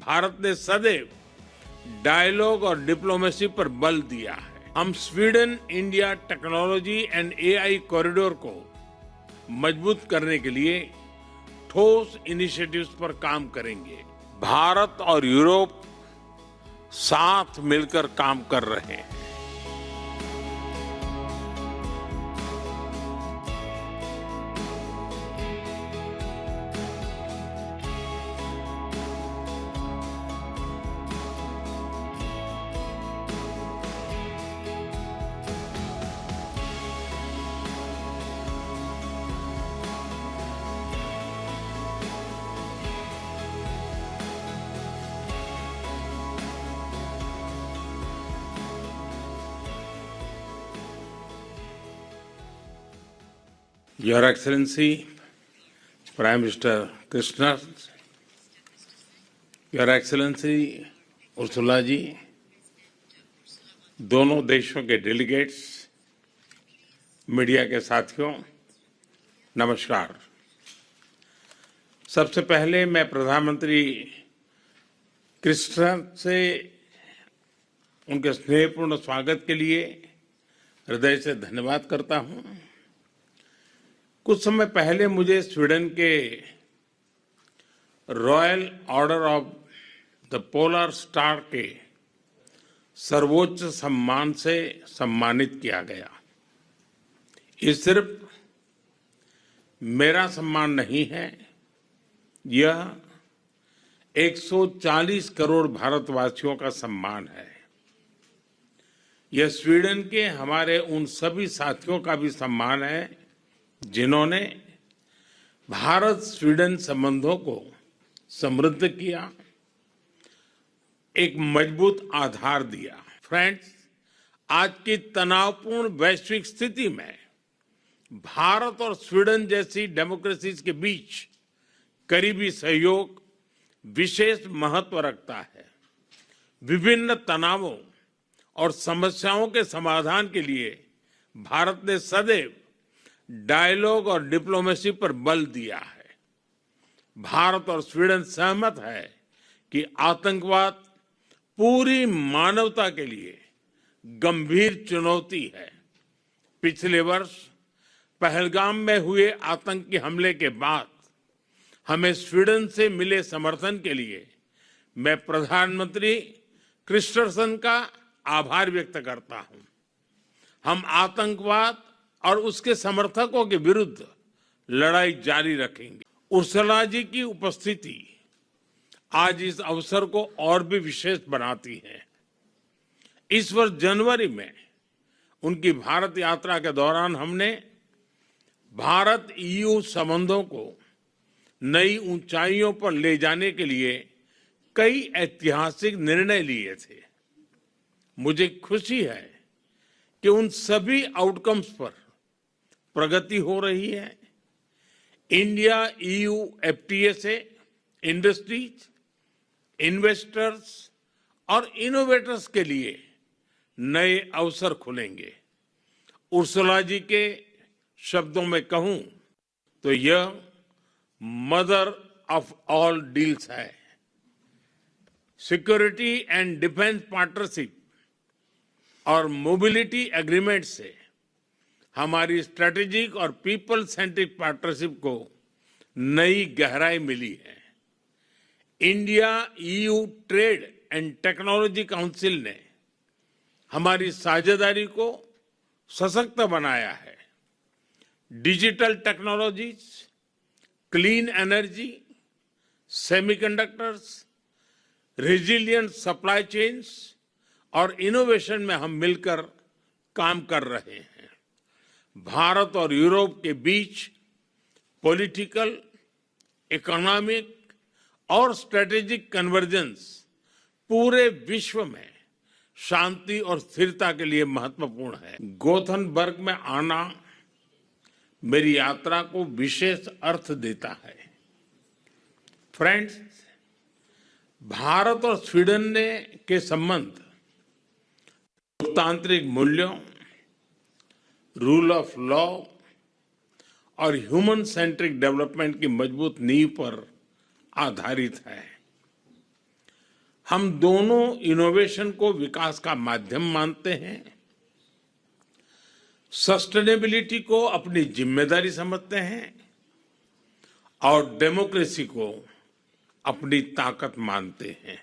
भारत ने सदैव डायलॉग और डिप्लोमेसी पर बल दिया है। हम Sweden India technology and AI corridor को मजबूत करने के लिए ठोस इनिशिएटिव्स पर काम करेंगे। भारत और यूरोप साथ मिलकर काम कर रहे हैं। Your Excellency, Prime Minister Krishna, Your Excellency Ursula ji, दोनों देशों के डेलीगेट्स, मीडिया के साथियों, नमस्कार। सबसे पहले मैं प्रधानमंत्री कृष्ण से उनके स्नेहपूर्ण स्वागत के लिए हृदय से धन्यवाद करता हूं। कुछ समय पहले मुझे स्वीडन के royal order of the polar star के सर्वोच्च सम्मान से सम्मानित किया गया। ये सिर्फ मेरा सम्मान नहीं है, यह 140 करोड़ भारतवासियों का सम्मान है। यह स्वीडन के हमारे उन सभी साथियों का भी सम्मान है जिन्होंने भारत स्वीडन संबंधों को समृद्ध किया, एक मजबूत आधार दिया। फ्रेंड्स, आज की तनावपूर्ण वैश्विक स्थिति में भारत और स्वीडन जैसी डेमोक्रेसीज के बीच करीबी सहयोग विशेष महत्व रखता है। विभिन्न तनावों और समस्याओं के समाधान के लिए भारत ने सदैव डायलॉग और डिप्लोमेसी पर बल दिया है। भारत और स्वीडन सहमत है कि आतंकवाद पूरी मानवता के लिए गंभीर चुनौती है। पिछले वर्ष पहलगाम में हुए आतंकी हमले के बाद हमें स्वीडन से मिले समर्थन के लिए मैं प्रधानमंत्री क्रिस्टरसन का आभार व्यक्त करता हूं। हम आतंकवाद और उसके समर्थकों के विरुद्ध लड़ाई जारी रखेंगे। उर्सुला जी की उपस्थिति आज इस अवसर को और भी विशेष बनाती है। इस वर्ष जनवरी में उनकी भारत यात्रा के दौरान हमने भारत ईयू संबंधों को नई ऊंचाइयों पर ले जाने के लिए कई ऐतिहासिक निर्णय लिए थे। मुझे खुशी है कि उन सभी आउटकम्स पर प्रगति हो रही है। इंडिया ईयू एफटीए से इंडस्ट्रीज, इन्वेस्टर्स और इनोवेटर्स के लिए नए अवसर खुलेंगे। उर्सुला जी के शब्दों में कहूं तो यह मदर ऑफ ऑल डील्स है। सिक्योरिटी एंड डिफेंस पार्टनरशिप और मोबिलिटी एग्रीमेंट से हमारी स्ट्रेटेजिक और पीपल सेंट्रिक पार्टनरशिप को नई गहराई मिली है। India EU trade and technology council ने हमारी साझेदारी को सशक्त बनाया है। Digital technologies, clean energy, semiconductors, resilient supply chains और इनोवेशन में हम मिलकर काम कर रहे हैं। भारत और यूरोप के बीच पॉलिटिकल, इकोनॉमिक और स्ट्रेटेजिक कन्वर्जेंस पूरे विश्व में शांति और स्थिरता के लिए महत्वपूर्ण है। गोथनबर्ग में आना मेरी यात्रा को विशेष अर्थ देता है। फ्रेंड्स, भारत और स्वीडन के संबंध लोकतांत्रिक मूल्यों, रूल ऑफ लॉ और ह्यूमन सेंट्रिक डेवलपमेंट की मजबूत नींव पर आधारित है। हम दोनों इनोवेशन को विकास का माध्यम मानते हैं, सस्टेनेबिलिटी को अपनी जिम्मेदारी समझते हैं और डेमोक्रेसी को अपनी ताकत मानते हैं।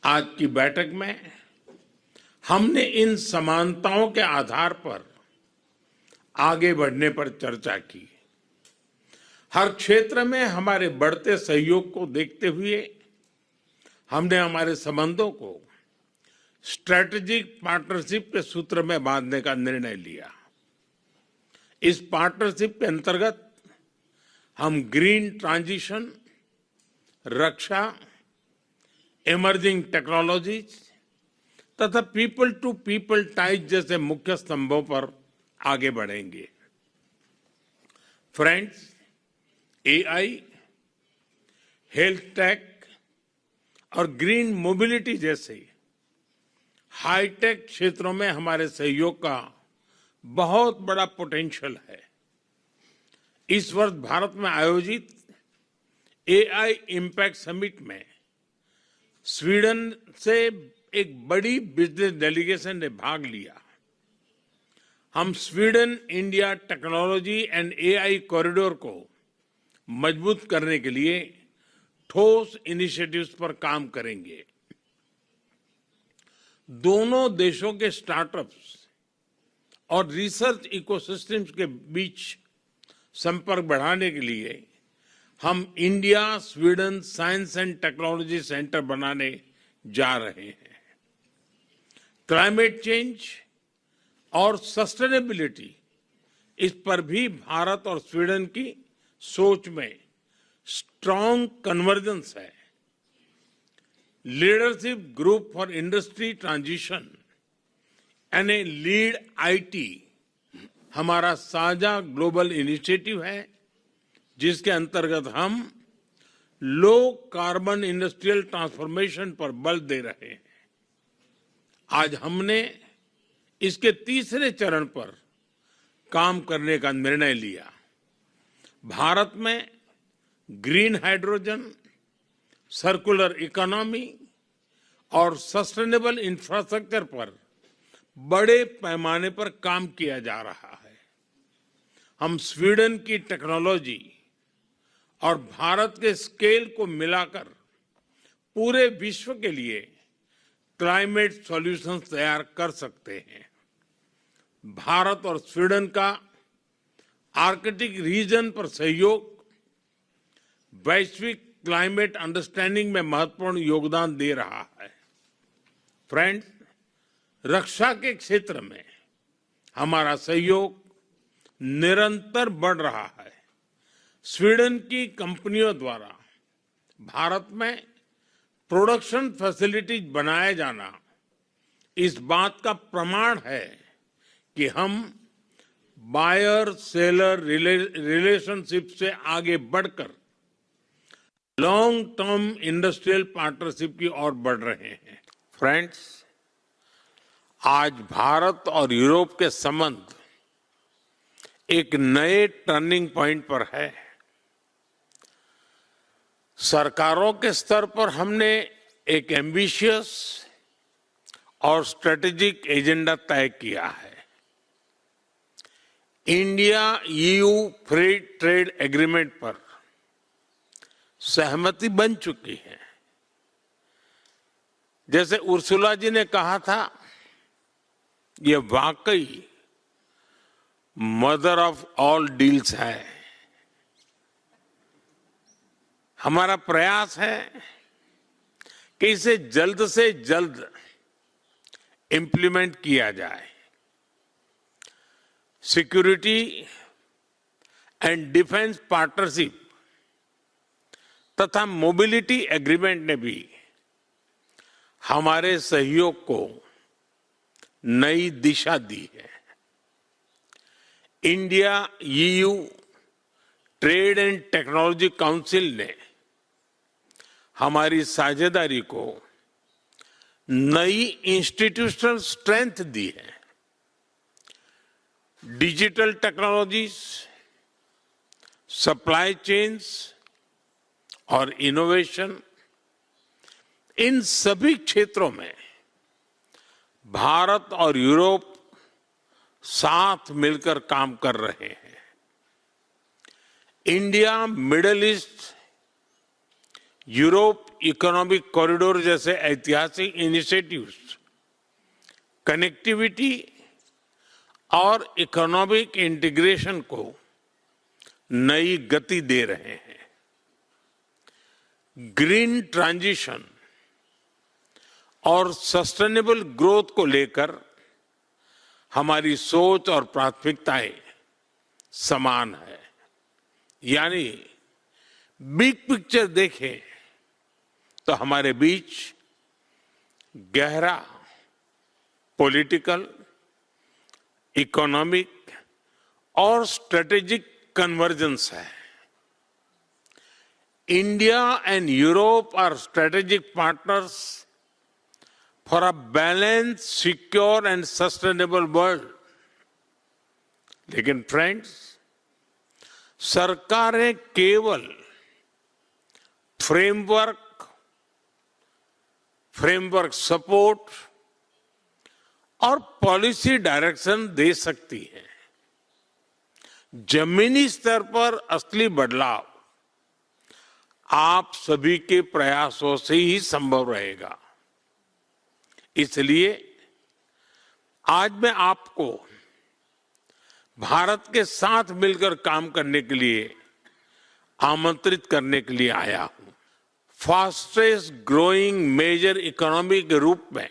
आज की बैठक में हमने इन समानताओं के आधार पर आगे बढ़ने पर चर्चा की। हर क्षेत्र में हमारे बढ़ते सहयोग को देखते हुए हमने हमारे संबंधों को स्ट्रेटेजिक पार्टनरशिप के सूत्र में बांधने का निर्णय लिया। इस पार्टनरशिप के अंतर्गत हम ग्रीन ट्रांजिशन, रक्षा, इमर्जिंग टेक्नोलॉजीज तथा पीपल टू पीपल टाइज जैसे मुख्य स्तंभों पर आगे बढ़ेंगे। फ्रेंड्स, एआई, हेल्थ टेक और ग्रीन मोबिलिटी जैसे हाईटेक क्षेत्रों में हमारे सहयोग का बहुत बड़ा पोटेंशियल है। इस वर्ष भारत में आयोजित एआई इम्पैक्ट समिट में स्वीडन से एक बड़ी बिजनेस डेलीगेशन ने भाग लिया। हम Sweden India technology and AI corridor को मजबूत करने के लिए ठोस इनिशिएटिव्स पर काम करेंगे। दोनों देशों के स्टार्टअप्स और रिसर्च इकोसिस्टम्स के बीच संपर्क बढ़ाने के लिए हम India Sweden science and technology centre बनाने जा रहे हैं। क्लाइमेट चेंज और सस्टेनेबिलिटी, इस पर भी भारत और स्वीडन की सोच में स्ट्रांग कन्वर्जेंस है। Leadership group for industry transition यानी लीड आईटी हमारा साझा ग्लोबल इनिशिएटिव है, जिसके अंतर्गत हम लो कार्बन इंडस्ट्रियल ट्रांसफॉर्मेशन पर बल दे रहे हैं। आज हमने इसके तीसरे चरण पर काम करने का निर्णय लिया। भारत में ग्रीन हाइड्रोजन, सर्कुलर इकोनॉमी और सस्टेनेबल इंफ्रास्ट्रक्चर पर बड़े पैमाने पर काम किया जा रहा है। हम स्वीडन की टेक्नोलॉजी और भारत के स्केल को मिलाकर पूरे विश्व के लिए क्लाइमेट सॉल्यूशंस तैयार कर सकते हैं। भारत और स्वीडन का आर्कटिक रीजन पर सहयोग वैश्विक क्लाइमेट अंडरस्टैंडिंग में महत्वपूर्ण योगदान दे रहा है। फ्रेंड्स, रक्षा के क्षेत्र में हमारा सहयोग निरंतर बढ़ रहा है। स्वीडन की कंपनियों द्वारा भारत में प्रोडक्शन फैसिलिटीज बनाया जाना इस बात का प्रमाण है कि हम बायर सेलर रिलेशनशिप से आगे बढ़कर लॉन्ग टर्म इंडस्ट्रियल पार्टनरशिप की ओर बढ़ रहे हैं। फ्रेंड्स, आज भारत और यूरोप के संबंध एक नए टर्निंग पॉइंट पर है। सरकारों के स्तर पर हमने एक एम्बिशियस और स्ट्रेटेजिक एजेंडा तय किया है। India EU free trade agreement पर सहमति बन चुकी है। जैसे उर्सुला जी ने कहा था, ये वाकई मदर ऑफ ऑल डील्स है। हमारा प्रयास है कि इसे जल्द से जल्द इंप्लीमेंट किया जाए। सिक्योरिटी एंड डिफेंस पार्टनरशिप तथा मोबिलिटी एग्रीमेंट ने भी हमारे सहयोग को नई दिशा दी है। India EU trade and technology council ने हमारी साझेदारी को नई इंस्टीट्यूशनल स्ट्रेंथ दी है। डिजिटल टेक्नोलॉजीज, सप्लाई चेन्स और इनोवेशन, इन सभी क्षेत्रों में भारत और यूरोप साथ मिलकर काम कर रहे हैं। India middle east Europe economic corridor जैसे ऐतिहासिक इनिशिएटिव्स कनेक्टिविटी और इकोनॉमिक इंटीग्रेशन को नई गति दे रहे हैं। ग्रीन ट्रांजिशन और सस्टेनेबल ग्रोथ को लेकर हमारी सोच और प्राथमिकताएं समान है। यानी बिग पिक्चर देखें तो हमारे बीच गहरा पॉलिटिकल, इकोनॉमिक और स्ट्रेटेजिक कन्वर्जेंस है। India and Europe are strategic partners for a balanced, secure and sustainable world. लेकिन फ्रेंड्स, सरकारें केवल फ्रेमवर्क सपोर्ट और पॉलिसी डायरेक्शन दे सकती हैं। जमीनी स्तर पर असली बदलाव आप सभी के प्रयासों से ही संभव रहेगा। इसलिए आज मैं आपको भारत के साथ मिलकर काम करने के लिए आमंत्रित करने के लिए आया हूं। फास्टेस्ट ग्रोइंग मेजर इकोनॉमी के रूप में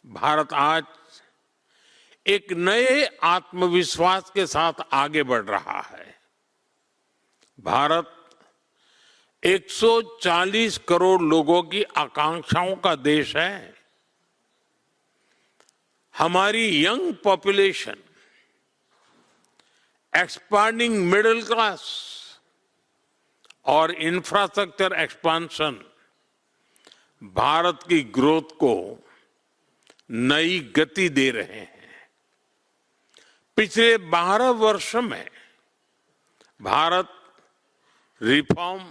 भारत आज एक नए आत्मविश्वास के साथ आगे बढ़ रहा है। भारत 140 करोड़ लोगों की आकांक्षाओं का देश है। हमारी young population, expanding middle class और इंफ्रास्ट्रक्चर एक्सपांशन भारत की ग्रोथ को नई गति दे रहे हैं। पिछले 12 वर्षों में भारत रिफॉर्म,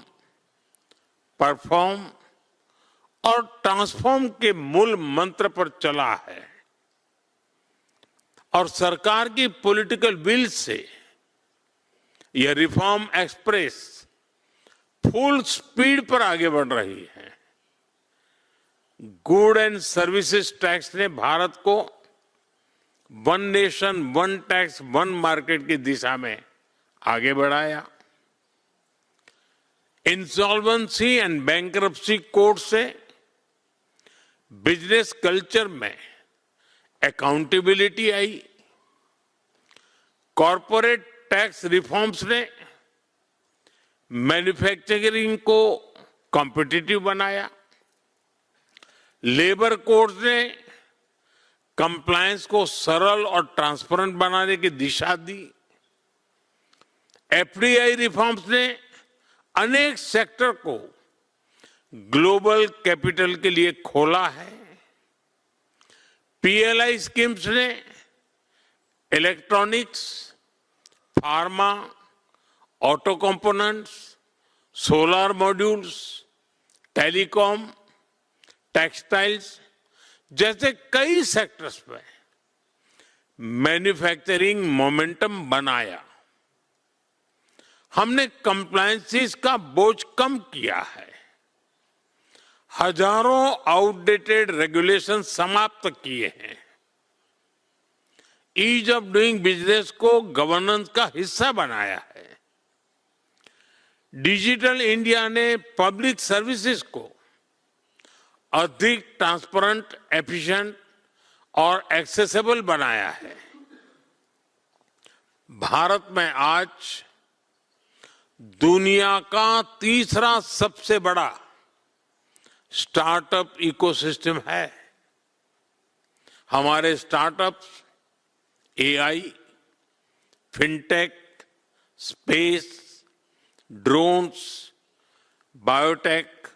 परफॉर्म और ट्रांसफॉर्म के मूल मंत्र पर चला है और सरकार की पॉलिटिकल विल से यह रिफॉर्म एक्सप्रेस फुल स्पीड पर आगे बढ़ रही है। गुड एंड सर्विसेज टैक्स ने भारत को one nation one tax one market की दिशा में आगे बढ़ाया। इंसॉल्वेंसी एंड बैंक्रप्सी कोड से बिजनेस कल्चर में अकाउंटेबिलिटी आई। कॉरपोरेट टैक्स रिफॉर्म्स ने मैन्युफैक्चरिंग को कॉम्पिटिटिव बनाया। लेबर कोड्स ने कंप्लायंस को सरल और ट्रांसपेरेंट बनाने की दिशा दी। एफडीआई रिफॉर्म्स ने अनेक सेक्टर को ग्लोबल कैपिटल के लिए खोला है। पीएलआई स्कीम्स ने electronics, pharma, auto components, solar modules, telecom, textiles जैसे कई सेक्टर्स में मैन्युफैक्चरिंग मोमेंटम बनाया। हमने कंप्लायंसेस का बोझ कम किया है। हजारों आउटडेटेड रेगुलेशन समाप्त किए हैं। ईज ऑफ डूइंग बिजनेस को गवर्नेंस का हिस्सा बनाया है। डिजिटल इंडिया ने पब्लिक सर्विसेज को अधिक ट्रांसपेरेंट, एफिशिएंट और एक्सेसिबल बनाया है। भारत में आज दुनिया का तीसरा सबसे बड़ा स्टार्टअप इकोसिस्टम है। हमारे startups AI, fintech, space, drones, biotech,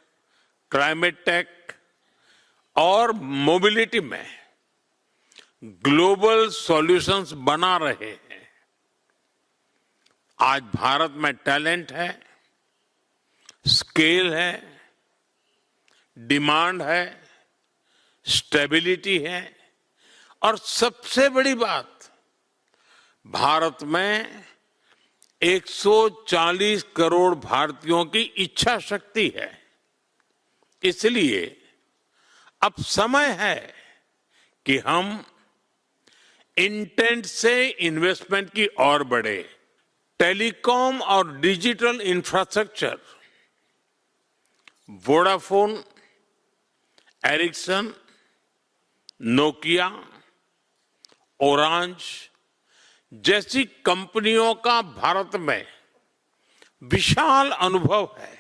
climate tech और मोबिलिटी में ग्लोबल सॉल्यूशंस बना रहे हैं। आज भारत में टैलेंट है, स्केल है, डिमांड है, स्टेबिलिटी है और सबसे बड़ी बात, भारत में 140 करोड़ भारतीयों की इच्छा शक्ति है। इसलिए अब समय है कि हम इंटेंट से इन्वेस्टमेंट की ओर बढ़े। टेलीकॉम और digital infrastructure, Vodafone, Ericsson, Nokia, Orange जैसी कंपनियों का भारत में विशाल अनुभव है।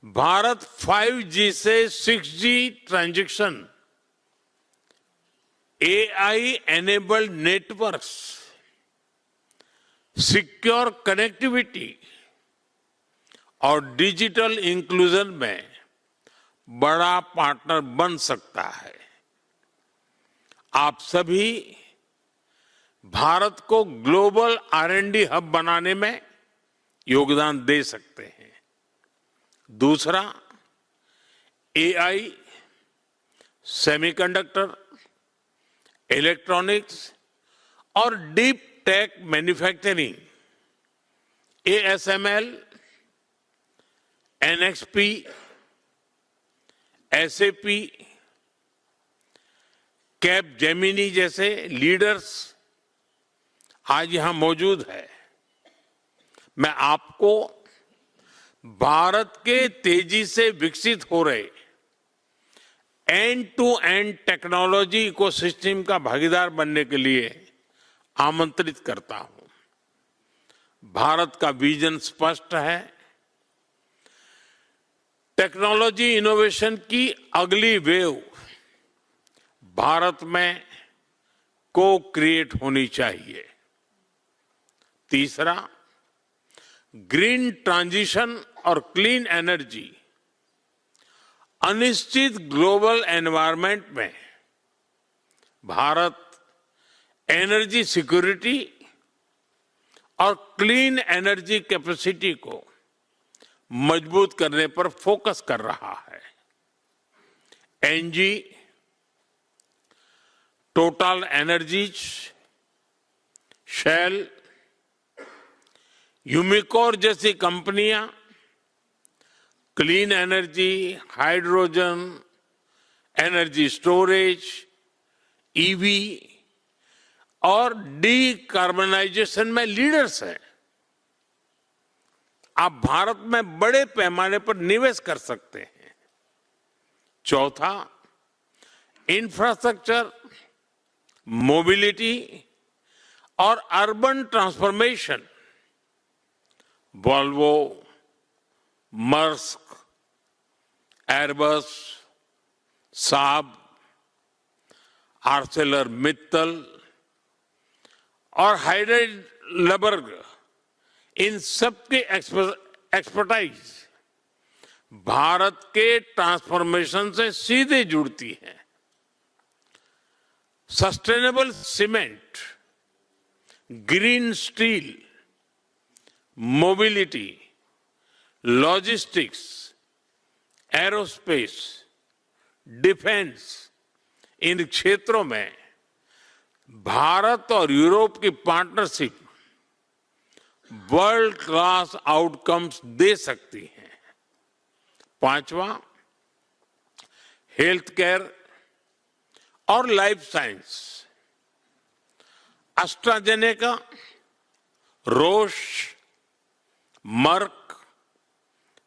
भारत 5G से 6G transaction, AI enabled networks, secure connectivity और डिजिटल इंक्लूजन में बड़ा पार्टनर बन सकता है। आप सभी भारत को ग्लोबल R&D हब बनाने में योगदान दे सकते हैं। दूसरा, AI, सेमीकंडक्टर, इलेक्ट्रॉनिक्स और deep tech manufacturing, ASML, NXP, SAP, Capgemini जैसे लीडर्स आज यहां मौजूद है। मैं आपको भारत के तेजी से विकसित हो रहे end to end technology ecosystem का भागीदार बनने के लिए आमंत्रित करता हूं। भारत का विजन स्पष्ट है। टेक्नोलॉजी इनोवेशन की अगली वेव भारत में को क्रिएट होनी चाहिए। तीसरा, ग्रीन ट्रांजिशन और क्लीन एनर्जी। अनिश्चित ग्लोबल एनवायरनमेंट में भारत एनर्जी सिक्योरिटी और क्लीन एनर्जी कैपेसिटी को मजबूत करने पर फोकस कर रहा है। एनजी, टोटल एनर्जीज, शेल, यूमिकोर जैसी कंपनियां clean energy, hydrogen, energy storage, EV और डीकार्बनाइजेशन में लीडर्स हैं। आप भारत में बड़े पैमाने पर निवेश कर सकते हैं। चौथा, इंफ्रास्ट्रक्चर, मोबिलिटी और urban transformation. Volvo, Maersk, Airbus, साब, आर्सेलर मित्तल और हाइडेलबर्ग, इन सबके एक्सपर्टाइज भारत के ट्रांसफॉर्मेशन से सीधे जुड़ती है। Sustainable cement, green steel, mobility, logistics, aerospace, defence, इन क्षेत्रों में भारत और यूरोप की पार्टनरशिप वर्ल्ड क्लास आउटकम्स दे सकती है। पांचवा, हेल्थ केयर और life science. AstraZeneca, Roche, Merck,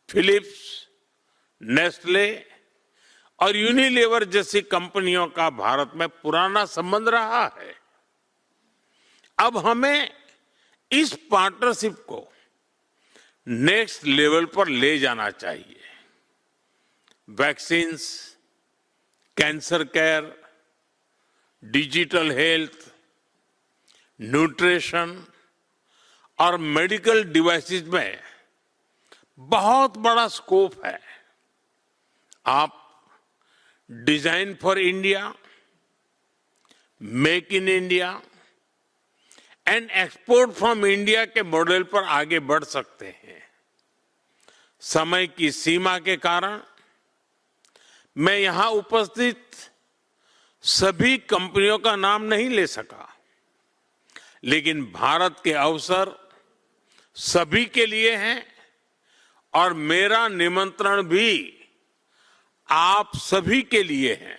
Philips, Nestle और यूनिलीवर जैसी कंपनियों का भारत में पुराना संबंध रहा है। अब हमें इस पार्टनरशिप को नेक्स्ट लेवल पर ले जाना चाहिए। Vaccines, cancer care, digital health, nutrition और मेडिकल डिवाइसेस में बहुत बड़ा स्कोप है। आप design for India, make in India and export from India के मॉडल पर आगे बढ़ सकते हैं। समय की सीमा के कारण मैं यहां उपस्थित सभी कंपनियों का नाम नहीं ले सका, लेकिन भारत के अवसर सभी के लिए हैं और मेरा निमंत्रण भी आप सभी के लिए है।